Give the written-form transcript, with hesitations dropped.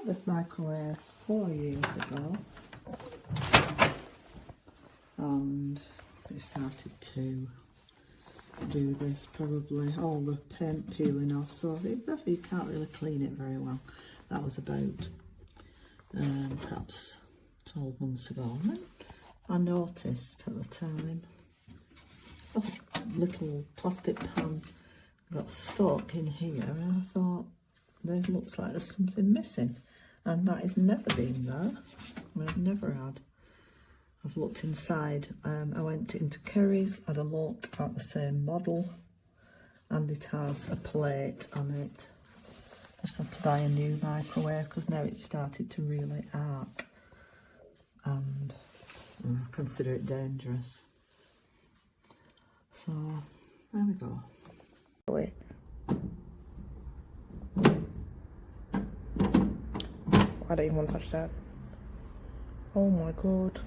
bought this microwave 4 years ago and it started to do this, probably all the paint peeling off, so you can't really clean it very well. That was about perhaps 12 months ago, and then I noticed at the time there's a little plastic pan got stuck in here, and I thought, there looks like there's something missing, and that has never been there. I've never had. I've looked inside. I went into Kerry's, had a look at the same model, and it has a plate on it. Just had to buy a new microwave because now it's started to really arc, and I consider it dangerous. So there we go. Wait. I don't even want to touch that. Oh my god.